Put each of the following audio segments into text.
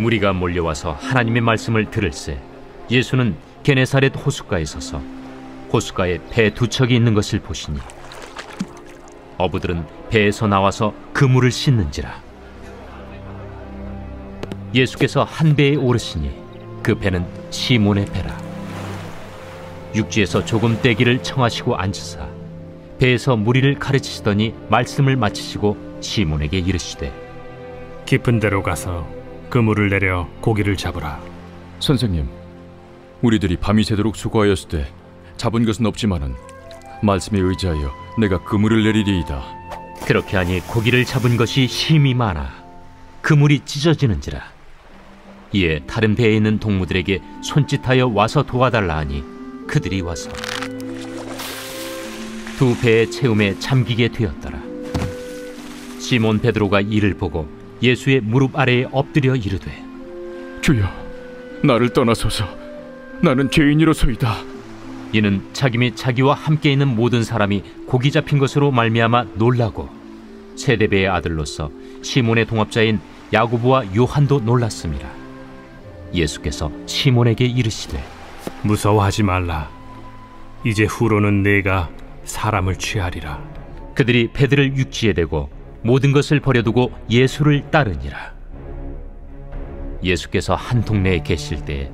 무리가 몰려와서 하나님의 말씀을 들을새 예수는 게네사렛 호숫가에 서서 호숫가에 배 두 척이 있는 것을 보시니 어부들은 배에서 나와서 그물을 씻는지라. 예수께서 한 배에 오르시니 그 배는 시몬의 배라. 육지에서 조금 떼기를 청하시고 앉으사 배에서 무리를 가르치시더니 말씀을 마치시고 시몬에게 이르시되 깊은 데로 가서 그물을 내려 고기를 잡으라. 선생님, 우리들이 밤이 새도록 수고하였을 때 잡은 것은 없지만은 말씀에 의지하여 내가 그물을 내리리이다. 그렇게 하니 고기를 잡은 것이 심히 많아 그물이 찢어지는지라. 이에 다른 배에 있는 동무들에게 손짓하여 와서 도와달라 하니 그들이 와서 두 배의 채움에 잠기게 되었더라. 시몬 베드로가 이를 보고 예수의 무릎 아래에 엎드려 이르되 주여, 나를 떠나소서. 나는 죄인이로소이다. 이는 자기 및 자기와 함께 있는 모든 사람이 고기 잡힌 것으로 말미암아 놀라고 세데베의 아들로서 시몬의 동업자인 야고보와 요한도 놀랐습니다. 예수께서 시몬에게 이르시되 무서워하지 말라. 이제 후로는 내가 사람을 취하리라. 그들이 배들을 육지에 대고 모든 것을 버려두고 예수를 따르니라. 예수께서 한 동네에 계실 때에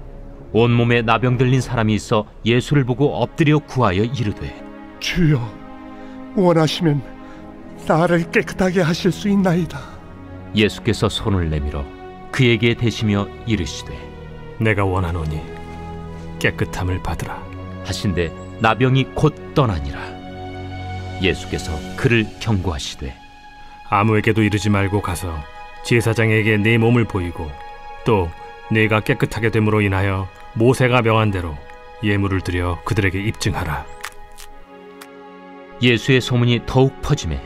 온몸에 나병 들린 사람이 있어 예수를 보고 엎드려 구하여 이르되 주여, 원하시면 나를 깨끗하게 하실 수 있나이다. 예수께서 손을 내밀어 그에게 대시며 이르시되 내가 원하노니 깨끗함을 받으라 하신대 나병이 곧 떠나니라. 예수께서 그를 경고하시되 아무에게도 이르지 말고 가서 제사장에게 네 몸을 보이고 또 네가 깨끗하게 됨으로 인하여 모세가 명한 대로 예물을 드려 그들에게 입증하라. 예수의 소문이 더욱 퍼지매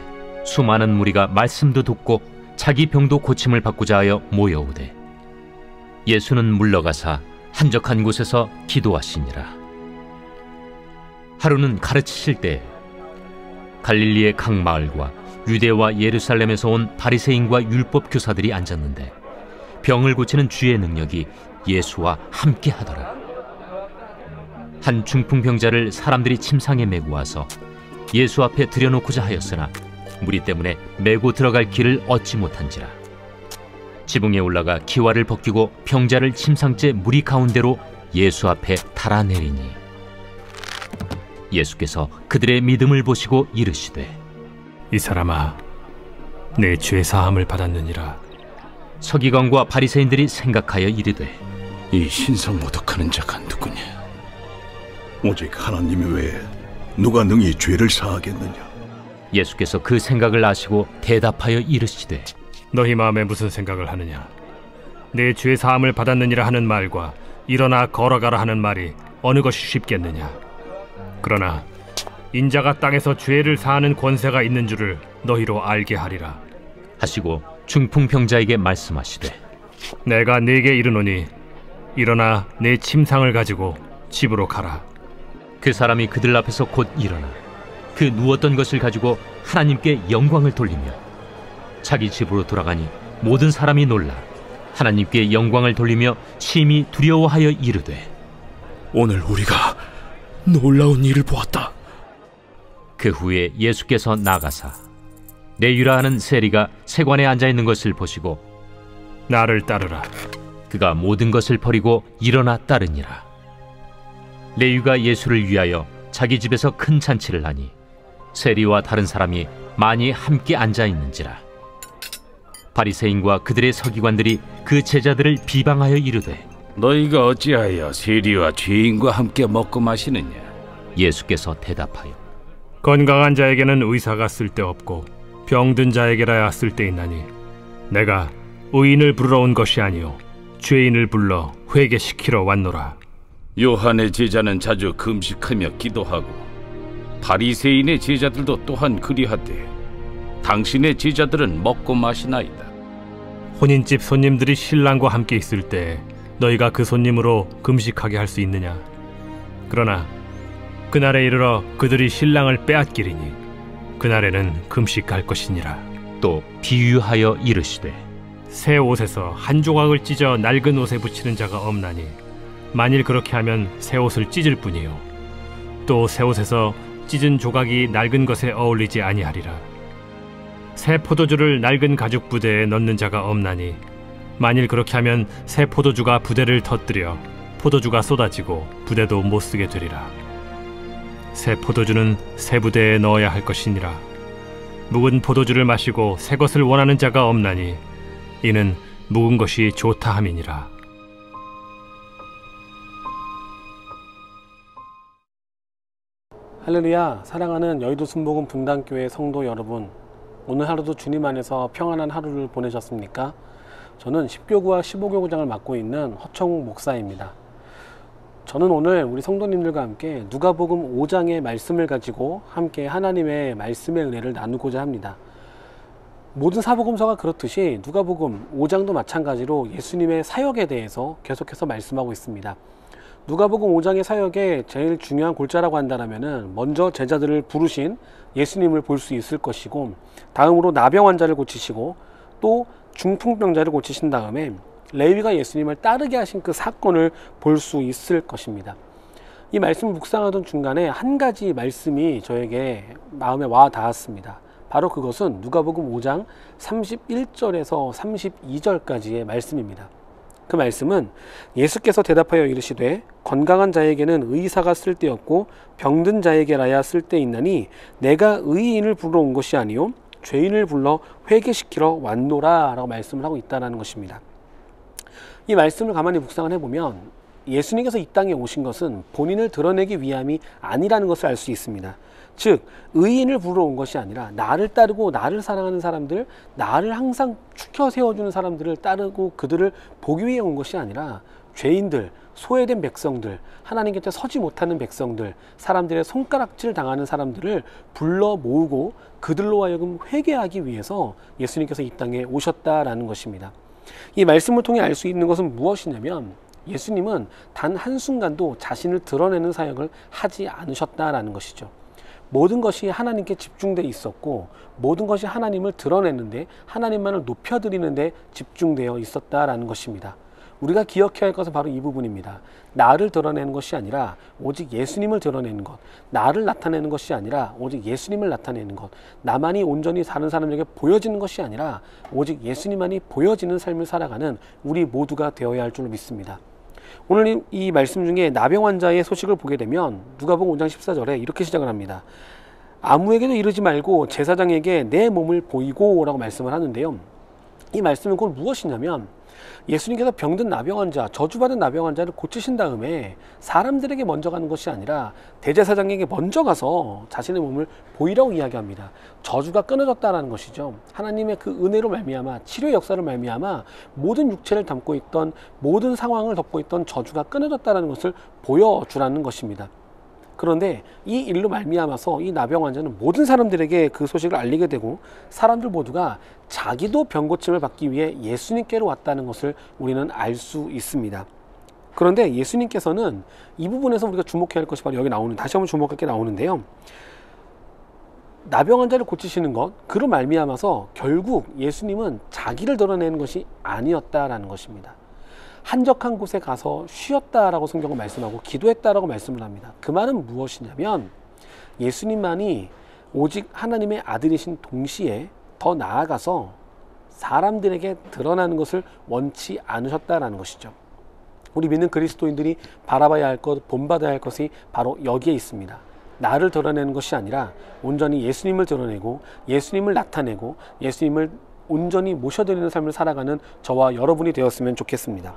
수많은 무리가 말씀도 듣고 자기 병도 고침을 받고자 하여 모여오되 예수는 물러가사 한적한 곳에서 기도하시니라. 하루는 가르치실 때 갈릴리의 각 마을과 유대와 예루살렘에서 온 바리새인과 율법 교사들이 앉았는데 병을 고치는 주의 능력이 예수와 함께 하더라. 한 중풍병자를 사람들이 침상에 메고 와서 예수 앞에 들여놓고자 하였으나 무리 때문에 메고 들어갈 길을 얻지 못한지라. 지붕에 올라가 기와를 벗기고 병자를 침상째 무리 가운데로 예수 앞에 달아내리니 예수께서 그들의 믿음을 보시고 이르시되 이 사람아, 내 죄 사함을 받았느니라. 서기관과 바리새인들이 생각하여 이르되 이 신성모독하는 자가 누구냐? 오직 하나님 외에 누가 능히 죄를 사하겠느냐? 예수께서 그 생각을 아시고 대답하여 이르시되 너희 마음에 무슨 생각을 하느냐? 내 죄 사함을 받았느니라 하는 말과 일어나 걸어가라 하는 말이 어느 것이 쉽겠느냐? 그러나 인자가 땅에서 죄를 사하는 권세가 있는 줄을 너희로 알게 하리라 하시고 중풍병자에게 말씀하시되 내가 네게 이르노니 일어나 내 침상을 가지고 집으로 가라. 그 사람이 그들 앞에서 곧 일어나 그 누웠던 것을 가지고 하나님께 영광을 돌리며 자기 집으로 돌아가니 모든 사람이 놀라 하나님께 영광을 돌리며 심히 두려워하여 이르되 오늘 우리가 놀라운 일을 보았다. 그 후에 예수께서 나가사 레위라 하는 세리가 세관에 앉아있는 것을 보시고 나를 따르라. 그가 모든 것을 버리고 일어나 따르니라. 레위가 예수를 위하여 자기 집에서 큰 잔치를 하니 세리와 다른 사람이 많이 함께 앉아있는지라. 바리새인과 그들의 서기관들이 그 제자들을 비방하여 이르되 너희가 어찌하여 세리와 죄인과 함께 먹고 마시느냐? 예수께서 대답하여 건강한 자에게는 의사가 쓸데없고 병든 자에게라야 쓸데있나니 내가 의인을 부르러 온 것이 아니요 죄인을 불러 회개시키러 왔노라. 요한의 제자는 자주 금식하며 기도하고 바리새인의 제자들도 또한 그리하되 당신의 제자들은 먹고 마시나이다. 혼인집 손님들이 신랑과 함께 있을 때 너희가 그 손님으로 금식하게 할 수 있느냐? 그러나 그날에 이르러 그들이 신랑을 빼앗기리니 그날에는 금식할 것이니라. 또 비유하여 이르시되 새 옷에서 한 조각을 찢어 낡은 옷에 붙이는 자가 없나니 만일 그렇게 하면 새 옷을 찢을 뿐이요 또 새 옷에서 찢은 조각이 낡은 것에 어울리지 아니하리라. 새 포도주를 낡은 가죽 부대에 넣는 자가 없나니 만일 그렇게 하면 새 포도주가 부대를 터뜨려 포도주가 쏟아지고 부대도 못 쓰게 되리라. 새 포도주는 새 부대에 넣어야 할 것이니라. 묵은 포도주를 마시고 새 것을 원하는 자가 없나니 이는 묵은 것이 좋다 함이니라. 할렐루야. 사랑하는 여의도 순복음 분당교회 성도 여러분, 오늘 하루도 주님 안에서 평안한 하루를 보내셨습니까? 저는 10교구와 15교구장을 맡고 있는 허청욱 목사입니다. 저는 오늘 우리 성도님들과 함께 누가복음 5장의 말씀을 가지고 함께 하나님의 말씀의 은혜를 나누고자 합니다. 모든 사복음서가 그렇듯이 누가복음 5장도 마찬가지로 예수님의 사역에 대해서 계속해서 말씀하고 있습니다. 누가복음 5장의 사역의 제일 중요한 골자라고 한다면 먼저 제자들을 부르신 예수님을 볼 수 있을 것이고, 다음으로 나병 환자를 고치시고 또 중풍병자를 고치신 다음에 레위가 예수님을 따르게 하신 그 사건을 볼 수 있을 것입니다. 이 말씀을 묵상하던 중간에 한 가지 말씀이 저에게 마음에 와 닿았습니다. 바로 그것은 누가복음 5장 31절에서 32절까지의 말씀입니다. 그 말씀은 예수께서 대답하여 이르시되 건강한 자에게는 의사가 쓸데없고 병든 자에게라야 쓸데있나니 내가 의인을 부르러 온 것이 아니요 죄인을 불러 회개시키러 왔노라 라고 말씀을 하고 있다는 것입니다. 이 말씀을 가만히 묵상을 해보면 예수님께서 이 땅에 오신 것은 본인을 드러내기 위함이 아니라는 것을 알 수 있습니다. 즉 의인을 부르러 온 것이 아니라 나를 따르고 나를 사랑하는 사람들, 나를 항상 추켜 세워주는 사람들을 따르고 그들을 보기 위해 온 것이 아니라 죄인들, 소외된 백성들, 하나님 곁에 서지 못하는 백성들, 사람들의 손가락질 당하는 사람들을 불러 모으고 그들로 하여금 회개하기 위해서 예수님께서 이 땅에 오셨다라는 것입니다. 이 말씀을 통해 알 수 있는 것은 무엇이냐면 예수님은 단 한순간도 자신을 드러내는 사역을 하지 않으셨다라는 것이죠. 모든 것이 하나님께 집중되어 있었고 모든 것이 하나님을 드러내는데 하나님만을 높여드리는데 집중되어 있었다라는 것입니다. 우리가 기억해야 할 것은 바로 이 부분입니다. 나를 드러내는 것이 아니라 오직 예수님을 드러내는 것, 나를 나타내는 것이 아니라 오직 예수님을 나타내는 것, 나만이 온전히 다른 사람에게 보여지는 것이 아니라 오직 예수님만이 보여지는 삶을 살아가는 우리 모두가 되어야 할 줄로 믿습니다. 오늘 이 말씀 중에 나병 환자의 소식을 보게 되면 누가복음 5장 14절에 이렇게 시작을 합니다. 아무에게도 이르지 말고 제사장에게 내 몸을 보이고 라고 말씀을 하는데요. 이 말씀은 곧 무엇이냐면 예수님께서 병든 나병 환자, 저주받은 나병 환자를 고치신 다음에 사람들에게 먼저 가는 것이 아니라 대제사장에게 먼저 가서 자신의 몸을 보이라고 이야기합니다. 저주가 끊어졌다는 것이죠. 하나님의 그 은혜로 말미암아 치료의 역사를 말미암아 모든 육체를 담고 있던 모든 상황을 덮고 있던 저주가 끊어졌다는 것을 보여주라는 것입니다. 그런데 이 일로 말미암아서 이 나병 환자는 모든 사람들에게 그 소식을 알리게 되고 사람들 모두가 자기도 병 고침을 받기 위해 예수님께로 왔다는 것을 우리는 알 수 있습니다. 그런데 예수님께서는 이 부분에서 우리가 주목해야 할 것이 바로 여기 나오는, 다시 한번 주목할 게 나오는데요. 나병 환자를 고치시는 것, 그로 말미암아서 결국 예수님은 자기를 드러내는 것이 아니었다라는 것입니다. 한적한 곳에 가서 쉬었다라고 성경은 말씀하고 기도했다라고 말씀을 합니다. 그 말은 무엇이냐면 예수님만이 오직 하나님의 아들이신 동시에 더 나아가서 사람들에게 드러나는 것을 원치 않으셨다라는 것이죠. 우리 믿는 그리스도인들이 바라봐야 할 것, 본받아야 할 것이 바로 여기에 있습니다. 나를 드러내는 것이 아니라 온전히 예수님을 드러내고 예수님을 나타내고 예수님을 온전히 모셔드리는 삶을 살아가는 저와 여러분이 되었으면 좋겠습니다.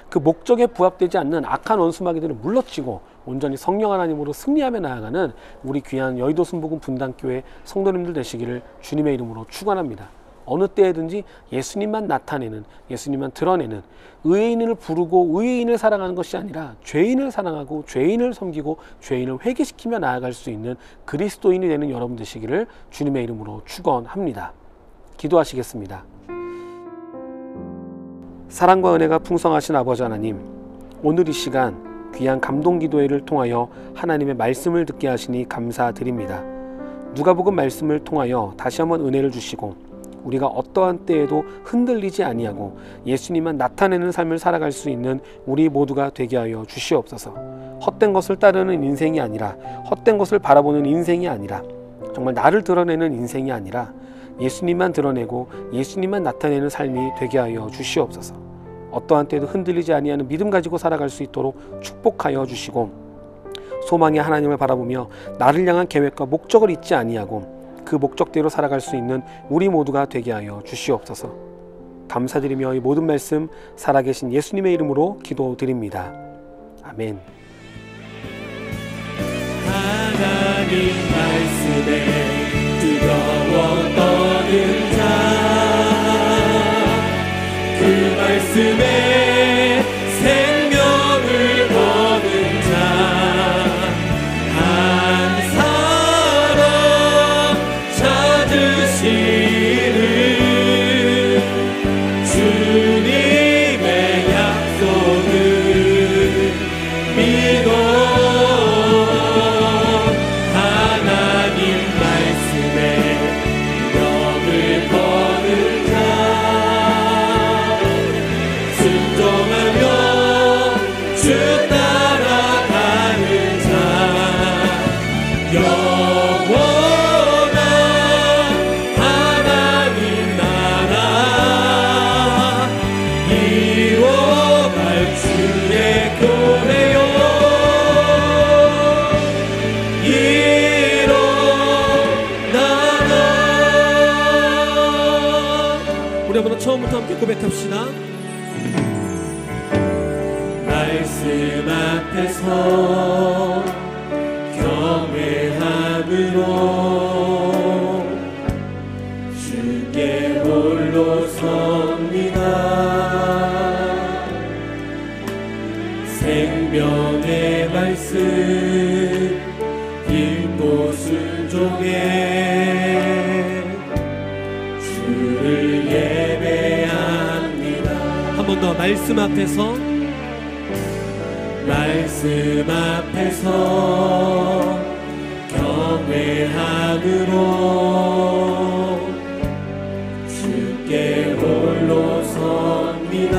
그 목적에 부합되지 않는 악한 원수마귀들을 물러치고 온전히 성령 하나님으로 승리하며 나아가는 우리 귀한 여의도 순복음 분당교회 성도님들 되시기를 주님의 이름으로 축원합니다. 어느 때에든지 예수님만 나타내는, 예수님만 드러내는, 의인을 부르고 의인을 사랑하는 것이 아니라 죄인을 사랑하고 죄인을 섬기고 죄인을 회개시키며 나아갈 수 있는 그리스도인이 되는 여러분 되시기를 주님의 이름으로 축원합니다. 기도하시겠습니다. 사랑과 은혜가 풍성하신 아버지 하나님, 오늘 이 시간 귀한 감동 기도회를 통하여 하나님의 말씀을 듣게 하시니 감사드립니다. 누가복음 말씀을 통하여 다시 한번 은혜를 주시고 우리가 어떠한 때에도 흔들리지 아니하고 예수님만 나타내는 삶을 살아갈 수 있는 우리 모두가 되게 하여 주시옵소서. 헛된 것을 따르는 인생이 아니라, 헛된 것을 바라보는 인생이 아니라, 정말 나를 드러내는 인생이 아니라 예수님만 드러내고 예수님만 나타내는 삶이 되게 하여 주시옵소서. 어떠한 때도 흔들리지 아니하는 믿음 가지고 살아갈 수 있도록 축복하여 주시고, 소망의 하나님을 바라보며 나를 향한 계획과 목적을 잊지 아니하고 그 목적대로 살아갈 수 있는 우리 모두가 되게 하여 주시옵소서. 감사드리며 이 모든 말씀 살아계신 예수님의 이름으로 기도드립니다. 아멘. 하나님 말씀에 뜨거워 떠는 자, 그 말씀에 생명을 거는 자, 한 사람 찾으시는 주님의 약속을 믿어 하나님 말씀에 벽을 거는 자, 순종하며 주 따라가는 자, 영원한 하나님 나라 이뤄갈 주의 교회요 일어나라. 우리 한번 처음부터 함께 고백합시다. 말씀 앞에서 경외함으로 주께 홀로 섭니다. 생명의 말씀 읽고 순종해 주를 예배합니다. 한 번 더 말씀 앞에서 말씀 앞에서 경외함으로 주께 홀로 섭니다.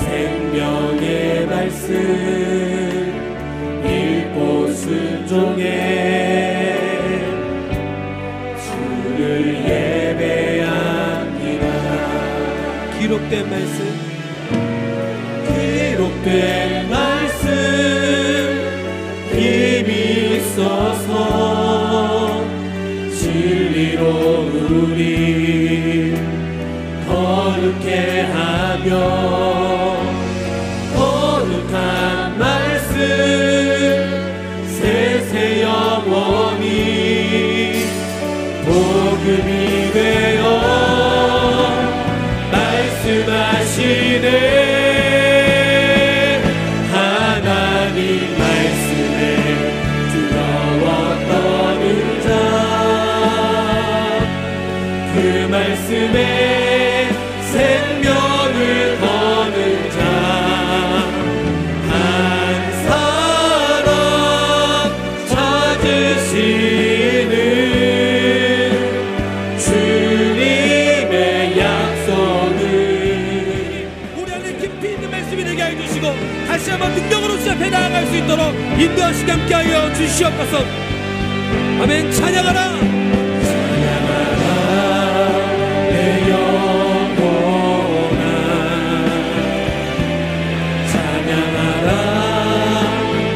생명의 말씀 읽고 순종해 주를 예배합니다. 기록된 말씀, 기록된 말씀 힘이 있어서 진리로 우리 거룩해 하며 거룩한 말씀 세세 영원히 복음이 되어 말씀하시네. 하나님 말씀에 뜨거워 떠는 자, 그 말씀에 생명을 거는 자, 한 사람 찾으시는 주님의 약속을 우리 안에 깊이 있는 말씀이 되게 해주시고 다시 한번 능력으로 주 앞에 나아갈 수 있도록 인도하시게 함께 하여 주시옵소서. 아멘. 찬양하라. 내 영혼아 찬양하라.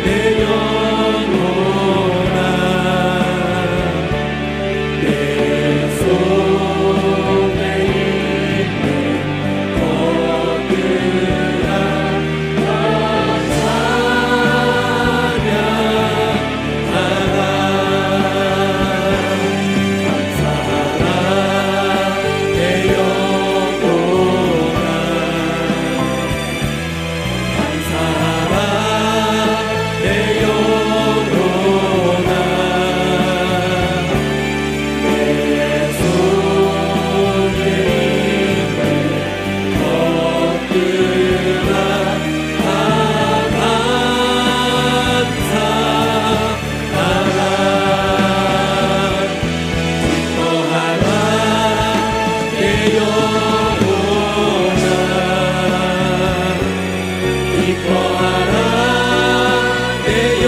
내 영혼아 내 속에 있는 것들아 찬양하라. 감사하라. 내 영혼아 내